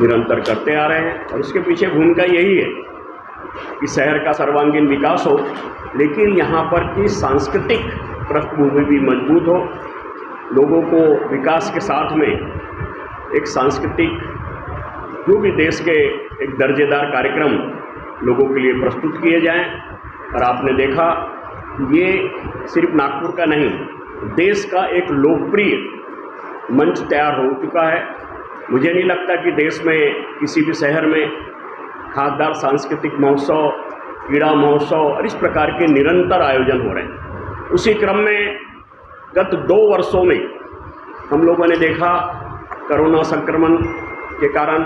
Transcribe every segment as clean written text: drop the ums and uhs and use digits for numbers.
निरंतर करते आ रहे हैं और इसके पीछे भूमिका यही है कि शहर का सर्वांगीण विकास हो, लेकिन यहाँ पर की सांस्कृतिक पृष्ठभूमि भी मजबूत हो। लोगों को विकास के साथ में एक सांस्कृतिक जो भी देश के एक दर्जेदार कार्यक्रम लोगों के लिए प्रस्तुत किए जाएं। और आपने देखा ये सिर्फ नागपुर का नहीं, देश का एक लोकप्रिय मंच तैयार हो चुका है। मुझे नहीं लगता कि देश में किसी भी शहर में खासदार सांस्कृतिक महोत्सव, क्रीड़ा महोत्सव और इस प्रकार के निरंतर आयोजन हो रहे हैं। उसी क्रम में गत 2 वर्षों में हम लोगों ने देखा कोरोना संक्रमण के कारण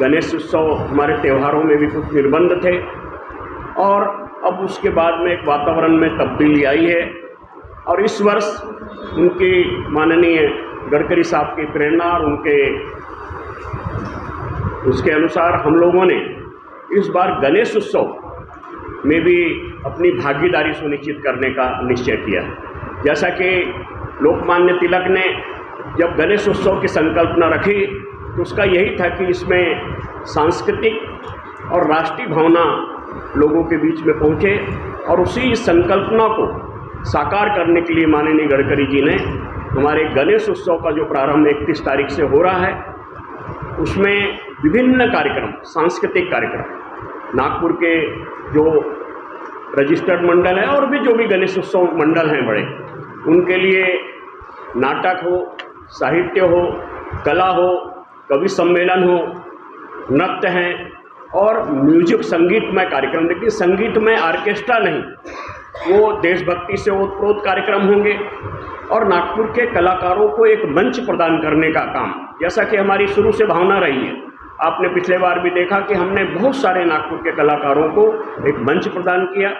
गणेश उत्सव हमारे त्योहारों में भी कुछ निर्बंध थे और अब उसके बाद में एक वातावरण में तब्दीली आई है। और इस वर्ष उनके माननीय गडकरी साहब की प्रेरणा और उसके अनुसार हम लोगों ने इस बार गणेश उत्सव में भी अपनी भागीदारी सुनिश्चित करने का निश्चय किया। जैसा कि लोकमान्य तिलक ने जब गणेश उत्सव की संकल्पना रखी तो उसका यही था कि इसमें सांस्कृतिक और राष्ट्रीय भावना लोगों के बीच में पहुँचे और उसी संकल्पना को साकार करने के लिए माननीय गडकरी जी ने हमारे गणेश उत्सव का जो प्रारंभ 31 तारीख से हो रहा है उसमें विभिन्न कार्यक्रम, सांस्कृतिक कार्यक्रम, नागपुर के जो रजिस्टर्ड मंडल है और भी जो भी गणेश उत्सव मंडल हैं बड़े, उनके लिए नाटक हो, साहित्य हो, कला हो, कवि सम्मेलन हो, नृत्य हैं और म्यूजिक संगीतमय कार्यक्रम। लेकिन संगीतमय ऑर्केस्ट्रा नहीं, वो देशभक्ति से ओतप्रोत कार्यक्रम होंगे और नागपुर के कलाकारों को एक मंच प्रदान करने का काम, जैसा कि हमारी शुरू से भावना रही है। आपने पिछले बार भी देखा कि हमने बहुत सारे नागपुर के कलाकारों को एक मंच प्रदान किया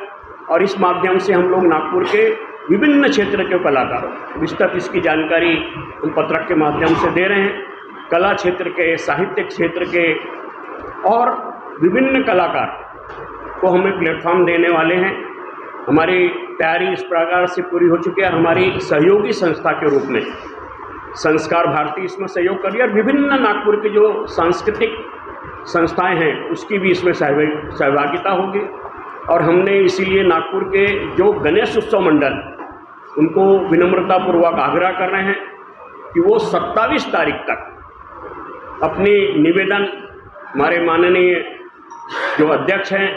और इस माध्यम से हम लोग नागपुर के विभिन्न क्षेत्र के कलाकारों विस्तृत इसकी जानकारी हम पत्रक के माध्यम से दे रहे हैं। कला क्षेत्र के, साहित्य क्षेत्र के और विभिन्न कलाकार को हमें प्लेटफॉर्म देने वाले हैं। हमारी तैयारी इस प्रकार से पूरी हो चुकी है और हमारी सहयोगी संस्था के रूप में संस्कार भारती इसमें सहयोग कर रही है और विभिन्न नागपुर के जो सांस्कृतिक संस्थाएं हैं उसकी भी इसमें सहभागिता होगी। और हमने इसीलिए नागपुर के जो गणेश उत्सव मंडल उनको विनम्रतापूर्वक आग्रह कर रहे हैं कि वो 27 तारीख तक अपनी निवेदन हमारे माननीय जो अध्यक्ष हैं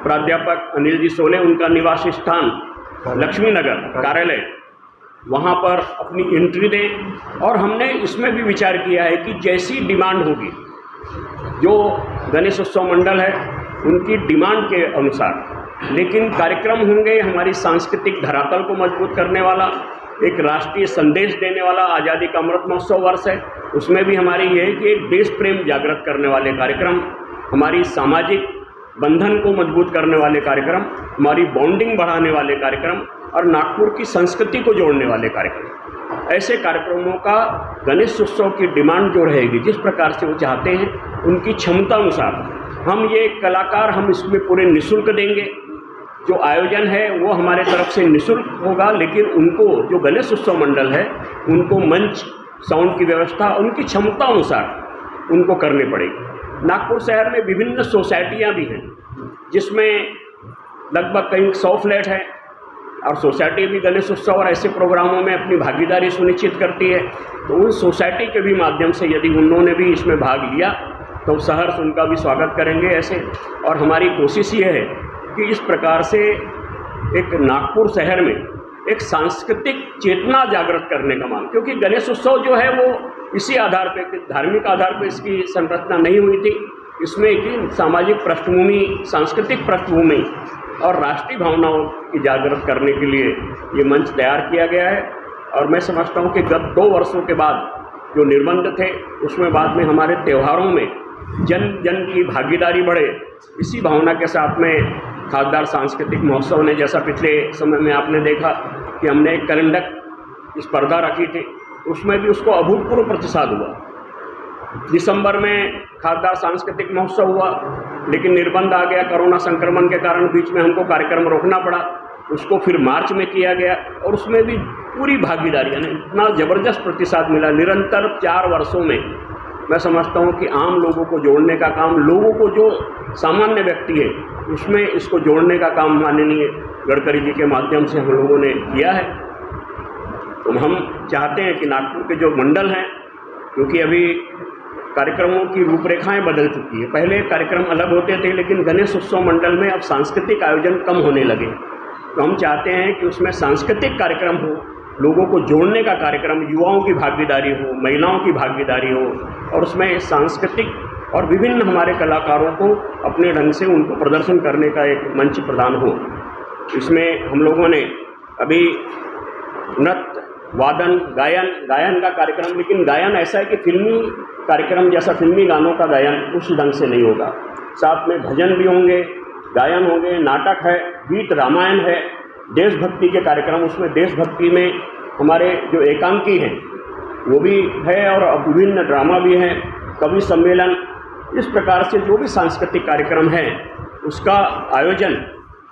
प्राध्यापक अनिल जी सोले, उनका निवास स्थान लक्ष्मी नगर कार्यालय, वहाँ पर अपनी एंट्री दें। और हमने इसमें भी विचार किया है कि जैसी डिमांड होगी, जो गणेश उत्सव मंडल है उनकी डिमांड के अनुसार, लेकिन कार्यक्रम होंगे हमारी सांस्कृतिक धरातल को मजबूत करने वाला, एक राष्ट्रीय संदेश देने वाला। आज़ादी का अमृत महोत्सव वर्ष है, उसमें भी हमारी ये है कि एक देश प्रेम जागृत करने वाले कार्यक्रम, हमारी सामाजिक बंधन को मजबूत करने वाले कार्यक्रम, हमारी बॉन्डिंग बढ़ाने वाले कार्यक्रम और नागपुर की संस्कृति को जोड़ने वाले कार्यक्रम, ऐसे कार्यक्रमों का गणेश उत्सव की डिमांड जो रहेगी, जिस प्रकार से वो चाहते हैं उनकी क्षमता अनुसार हम ये कलाकार हम इसमें पूरे निःशुल्क देंगे। जो आयोजन है वो हमारे तरफ से निःशुल्क होगा, लेकिन उनको जो गणेश उत्सव मंडल है उनको मंच, साउंड की व्यवस्था उनकी क्षमता अनुसार उनको करनी पड़ेगी। नागपुर शहर में विभिन्न सोसाइटियाँ भी हैं जिसमें लगभग कहीं 100 फ्लैट हैं और सोसाइटी भी गणेश उत्सव और ऐसे प्रोग्रामों में अपनी भागीदारी सुनिश्चित करती है। तो उन सोसाइटी के भी माध्यम से यदि उन्होंने भी इसमें भाग लिया तो सहर्ष उनका भी स्वागत करेंगे ऐसे। और हमारी कोशिश ये है कि इस प्रकार से एक नागपुर शहर में एक सांस्कृतिक चेतना जागृत करने का मांग, क्योंकि गणेश उत्सव जो है वो इसी आधार पे, धार्मिक आधार पे इसकी संरचना नहीं हुई थी। इसमें एक सामाजिक पृष्ठभूमि, सांस्कृतिक पृष्ठभूमि और राष्ट्रीय भावनाओं की जागृत करने के लिए ये मंच तैयार किया गया है। और मैं समझता हूँ कि गत 2 वर्षों के बाद जो निर्बंध थे उसमें बाद में हमारे त्योहारों में जन जन की भागीदारी बढ़े, इसी भावना के साथ में खासदार सांस्कृतिक महोत्सव ने, जैसा पिछले समय में आपने देखा कि हमने एक करंडक स्पर्धा रखी थी, उसमें भी उसको अभूतपूर्व प्रतिसाद हुआ। दिसंबर में खासदार सांस्कृतिक महोत्सव हुआ, लेकिन निर्बंध आ गया कोरोना संक्रमण के कारण, बीच में हमको कार्यक्रम रोकना पड़ा। उसको फिर मार्च में किया गया और उसमें भी पूरी भागीदारी, यानी इतना ज़बरदस्त प्रतिसाद मिला। निरंतर 4 वर्षों में मैं समझता हूँ कि आम लोगों को जोड़ने का काम, लोगों को जो सामान्य व्यक्ति है उसमें इसको जोड़ने का काम माननीय गडकरी जी के माध्यम से हम लोगों ने किया है। तो हम चाहते हैं कि नागपुर के जो मंडल हैं, क्योंकि अभी कार्यक्रमों की रूपरेखाएं बदल चुकी है, पहले कार्यक्रम अलग होते थे लेकिन गणेश उत्सव मंडल में अब सांस्कृतिक आयोजन कम होने लगे। तो हम चाहते हैं कि उसमें सांस्कृतिक कार्यक्रम हो, लोगों को जोड़ने का कार्यक्रम, युवाओं की भागीदारी हो, महिलाओं की भागीदारी हो, और उसमें सांस्कृतिक और विभिन्न हमारे कलाकारों को अपने ढंग से उनको प्रदर्शन करने का एक मंच प्रदान हो। इसमें हम लोगों ने अभी नृत्य, वादन, गायन का कार्यक्रम, लेकिन गायन ऐसा है कि फिल्मी कार्यक्रम जैसा फिल्मी गानों का गायन उस ढंग से नहीं होगा। साथ में भजन भी होंगे, गायन होंगे, नाटक है, गीत रामायण है, देशभक्ति के कार्यक्रम, उसमें देशभक्ति में हमारे जो एकांकी हैं वो भी है, और विभिन्न ड्रामा भी हैं, कवि सम्मेलन, इस प्रकार से जो भी सांस्कृतिक कार्यक्रम है उसका आयोजन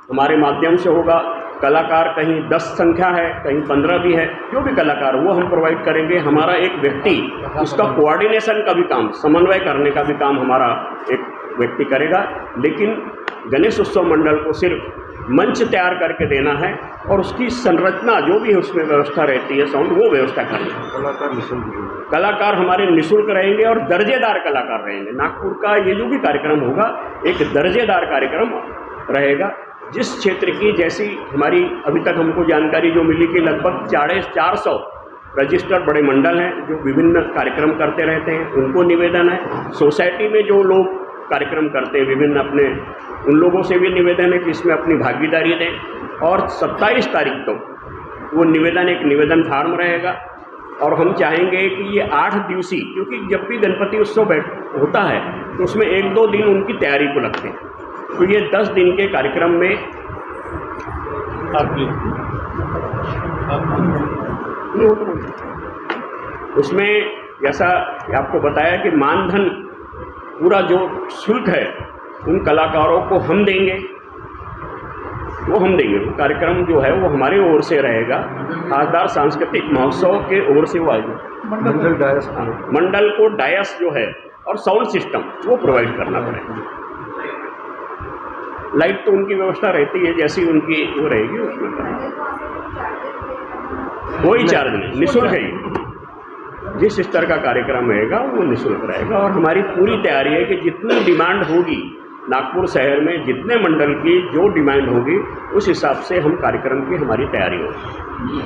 हमारे माध्यम से होगा। कलाकार कहीं 10 संख्या है, कहीं 15 भी है, जो भी कलाकार वो हम प्रोवाइड करेंगे। हमारा एक व्यक्ति उसका कोऑर्डिनेशन का भी काम, समन्वय करने का भी काम हमारा एक व्यक्ति करेगा। लेकिन गणेश उत्सव मंडल को सिर्फ मंच तैयार करके देना है और उसकी संरचना जो भी उसमें व्यवस्था रहती है, साउंड, वो व्यवस्था करनी। कलाकार हमारे निःशुल्क रहेंगे और दर्जेदार कलाकार रहेंगे। नागपुर का ये जो भी कार्यक्रम होगा एक दर्जेदार कार्यक्रम रहेगा। जिस क्षेत्र की जैसी हमारी अभी तक हमको जानकारी जो मिली कि लगभग 450 रजिस्टर्ड बड़े मंडल हैं जो विभिन्न कार्यक्रम करते रहते हैं, उनको निवेदन है। सोसाइटी में जो लोग कार्यक्रम करते हैं विभिन्न अपने, उन लोगों से भी निवेदन है कि इसमें अपनी भागीदारी दें। और 27 तारीख को वो निवेदन, एक निवेदन फार्म रहेगा, और हम चाहेंगे कि ये 8 दिवसीय, क्योंकि जब भी गणपति उत्सव होता है तो उसमें 1-2 दिन उनकी तैयारी को लगते हैं, तो ये 10 दिन के कार्यक्रम में उसमें जैसा आपको बताया कि मानधन पूरा जो शुल्क है उन कलाकारों को हम देंगे, वो कार्यक्रम जो है वो हमारे ओर से रहेगा। खासदार सांस्कृतिक महोत्सव के ओर से वो आएगा। मंडल को डायस जो है और साउंड सिस्टम वो प्रोवाइड करना पड़ेगा। लाइट तो उनकी व्यवस्था रहती है, जैसी उनकी वो रहेगी उसमें कोई चार्ज नहीं, निःशुल्क है। जिस स्तर का कार्यक्रम रहेगा वो निःशुल्क रहेगा। और हमारी पूरी तैयारी है कि जितनी डिमांड होगी नागपुर शहर में, जितने मंडल की जो डिमांड होगी उस हिसाब से हम कार्यक्रम की हमारी तैयारी होगी।